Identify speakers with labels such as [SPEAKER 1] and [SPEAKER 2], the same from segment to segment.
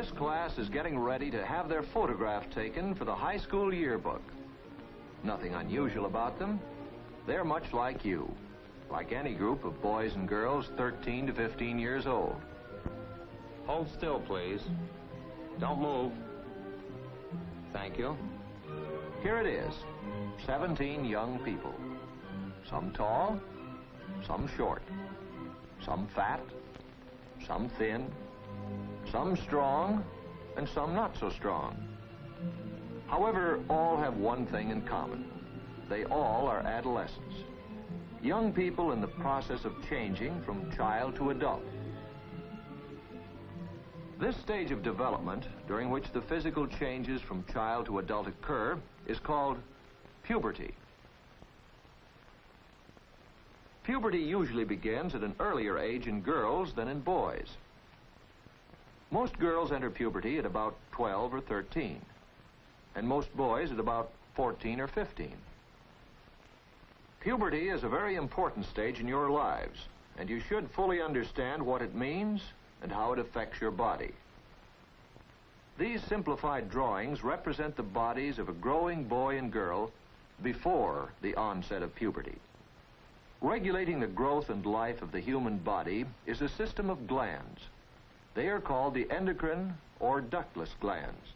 [SPEAKER 1] This class is getting ready to have their photograph taken for the high school yearbook. Nothing unusual about them. They're much like you, like any group of boys and girls 13 to 15 years old.
[SPEAKER 2] Hold still, please. Don't move. Thank you.
[SPEAKER 1] Here it is, 17 young people. Some tall, some short, some fat, some thin, some strong, and some not so strong. However, all have one thing in common. They all are adolescents. Young people in the process of changing from child to adult. This stage of development, during which the physical changes from child to adult occur, is called puberty. Puberty usually begins at an earlier age in girls than in boys. Most girls enter puberty at about 12 or 13, and most boys at about 14 or 15. Puberty is a very important stage in your lives, and you should fully understand what it means and how it affects your body. These simplified drawings represent the bodies of a growing boy and girl before the onset of puberty. Regulating the growth and life of the human body is a system of glands. They are called the endocrine or ductless glands.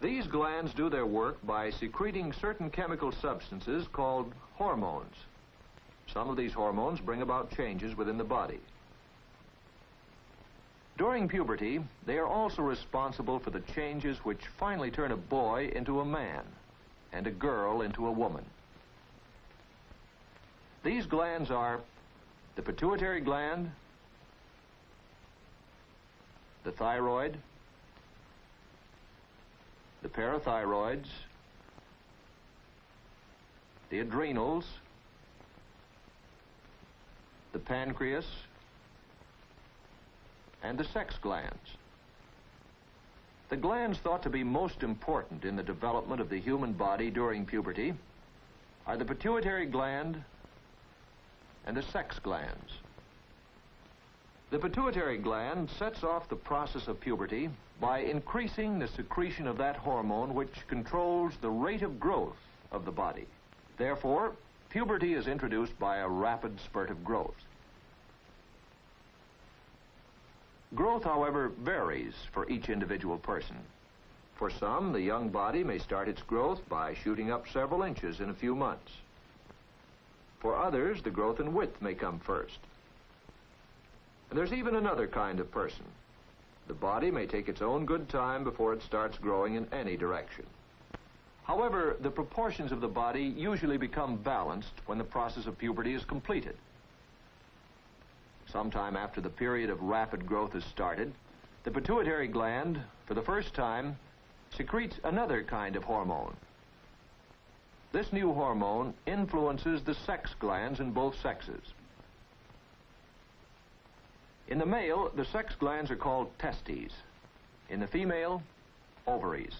[SPEAKER 1] These glands do their work by secreting certain chemical substances called hormones. Some of these hormones bring about changes within the body. During puberty, they are also responsible for the changes which finally turn a boy into a man and a girl into a woman. These glands are the pituitary gland, the thyroid, the parathyroids, the adrenals, the pancreas, and the sex glands. The glands thought to be most important in the development of the human body during puberty are the pituitary gland and the sex glands. The pituitary gland sets off the process of puberty by increasing the secretion of that hormone which controls the rate of growth of the body. Therefore, puberty is introduced by a rapid spurt of growth. Growth, however, varies for each individual person. For some, the young body may start its growth by shooting up several inches in a few months. For others, the growth in width may come first. And there's even another kind of person. The body may take its own good time before it starts growing in any direction. However, the proportions of the body usually become balanced when the process of puberty is completed. Sometime after the period of rapid growth has started, the pituitary gland, for the first time, secretes another kind of hormone. This new hormone influences the sex glands in both sexes. In the male, the sex glands are called testes. In the female, ovaries.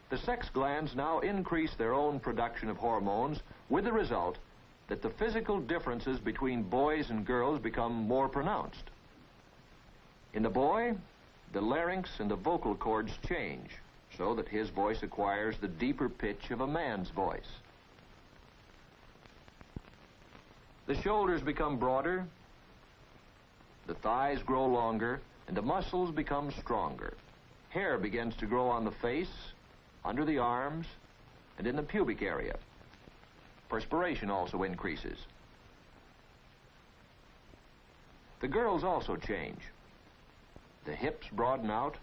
[SPEAKER 1] The sex glands now increase their own production of hormones with the result that the physical differences between boys and girls become more pronounced. In the boy, the larynx and the vocal cords change so that his voice acquires the deeper pitch of a man's voice. The shoulders become broader, the thighs grow longer, and the muscles become stronger. Hair begins to grow on the face, under the arms, and in the pubic area. Perspiration also increases. The girls also change. The hips broaden out,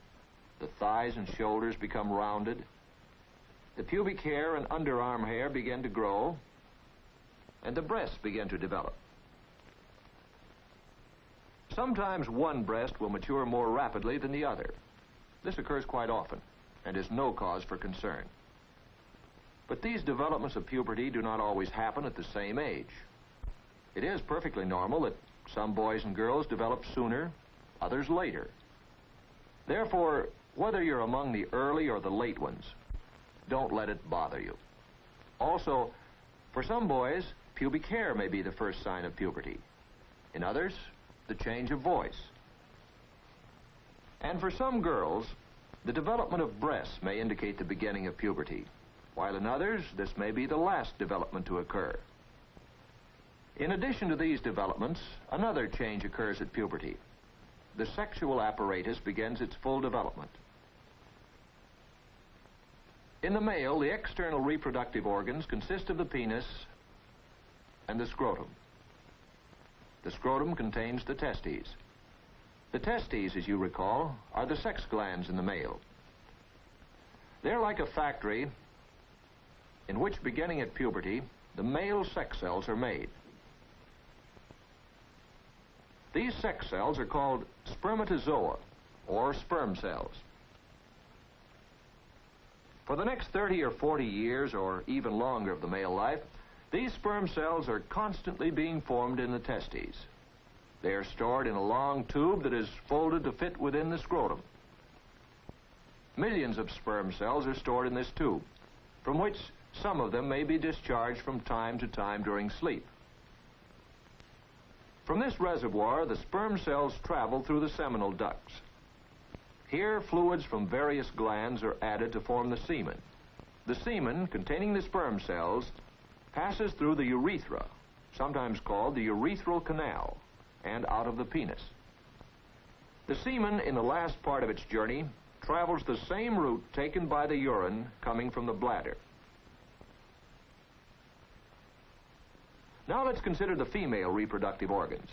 [SPEAKER 1] the thighs and shoulders become rounded, the pubic hair and underarm hair begin to grow, and the breasts begin to develop. Sometimes one breast will mature more rapidly than the other. This occurs quite often and is no cause for concern. But these developments of puberty do not always happen at the same age. It is perfectly normal that some boys and girls develop sooner, others later. Therefore, whether you're among the early or the late ones, don't let it bother you. Also, for some boys, pubic hair may be the first sign of puberty. In others, the change of voice. And for some girls, the development of breasts may indicate the beginning of puberty, while in others, this may be the last development to occur. In addition to these developments, another change occurs at puberty. The sexual apparatus begins its full development. In the male, the external reproductive organs consist of the penis and the scrotum. The scrotum contains the testes. The testes, as you recall, are the sex glands in the male. They're like a factory in which, beginning at puberty, the male sex cells are made. These sex cells are called spermatozoa, or sperm cells. For the next 30 or 40 years, or even longer of the male life, these sperm cells are constantly being formed in the testes. They are stored in a long tube that is folded to fit within the scrotum. Millions of sperm cells are stored in this tube, from which some of them may be discharged from time to time during sleep. From this reservoir, the sperm cells travel through the seminal ducts. Here, fluids from various glands are added to form the semen. The semen, containing the sperm cells, passes through the urethra, sometimes called the urethral canal, and out of the penis. The semen, in the last part of its journey, travels the same route taken by the urine coming from the bladder. Now let's consider the female reproductive organs.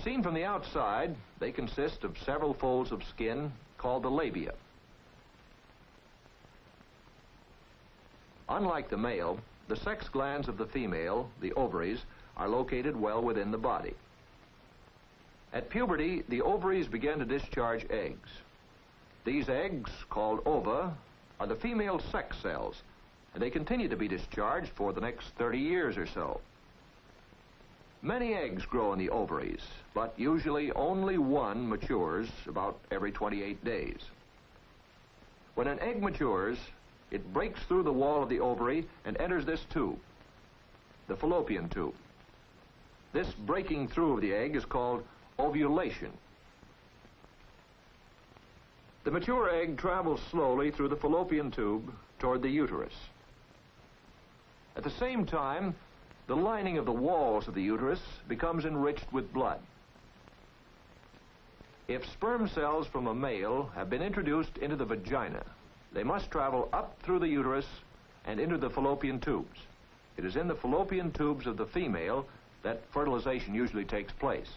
[SPEAKER 1] Seen from the outside, they consist of several folds of skin called the labia. Unlike the male, the sex glands of the female, the ovaries, are located well within the body. At puberty, the ovaries begin to discharge eggs. These eggs, called ova, are the female sex cells, and they continue to be discharged for the next 30 years or so. Many eggs grow in the ovaries, but usually only one matures about every 28 days. When an egg matures, it breaks through the wall of the ovary and enters this tube, the fallopian tube. This breaking through of the egg is called ovulation. The mature egg travels slowly through the fallopian tube toward the uterus. At the same time, the lining of the walls of the uterus becomes enriched with blood. If sperm cells from a male have been introduced into the vagina, they must travel up through the uterus and into the fallopian tubes. It is in the fallopian tubes of the female that fertilization usually takes place.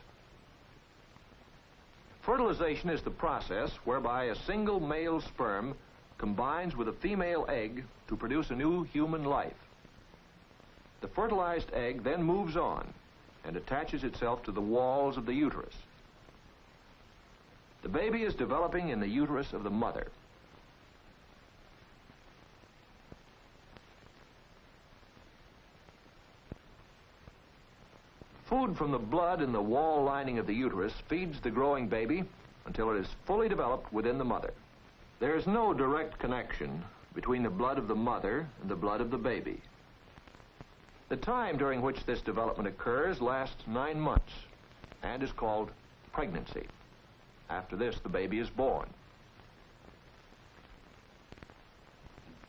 [SPEAKER 1] Fertilization is the process whereby a single male sperm combines with a female egg to produce a new human life. The fertilized egg then moves on and attaches itself to the walls of the uterus. The baby is developing in the uterus of the mother. Food from the blood in the wall lining of the uterus feeds the growing baby until it is fully developed within the mother. There is no direct connection between the blood of the mother and the blood of the baby. The time during which this development occurs lasts 9 months and is called pregnancy. After this, the baby is born.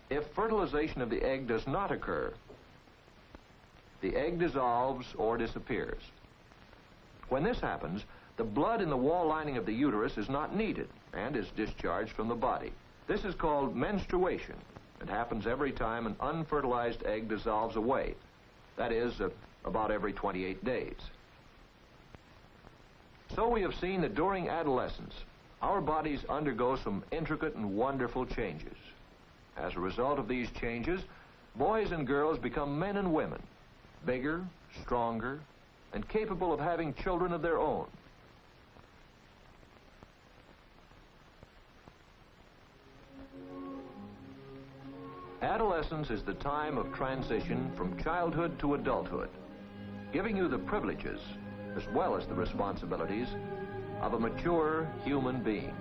[SPEAKER 1] If fertilization of the egg does not occur, the egg dissolves or disappears. When this happens, the blood in the wall lining of the uterus is not needed and is discharged from the body. This is called menstruation and happens every time an unfertilized egg dissolves away. That is, about every 28 days. So we have seen that during adolescence, our bodies undergo some intricate and wonderful changes. As a result of these changes, boys and girls become men and women, bigger, stronger, and capable of having children of their own. Adolescence is the time of transition from childhood to adulthood, giving you the privileges as well as the responsibilities of a mature human being.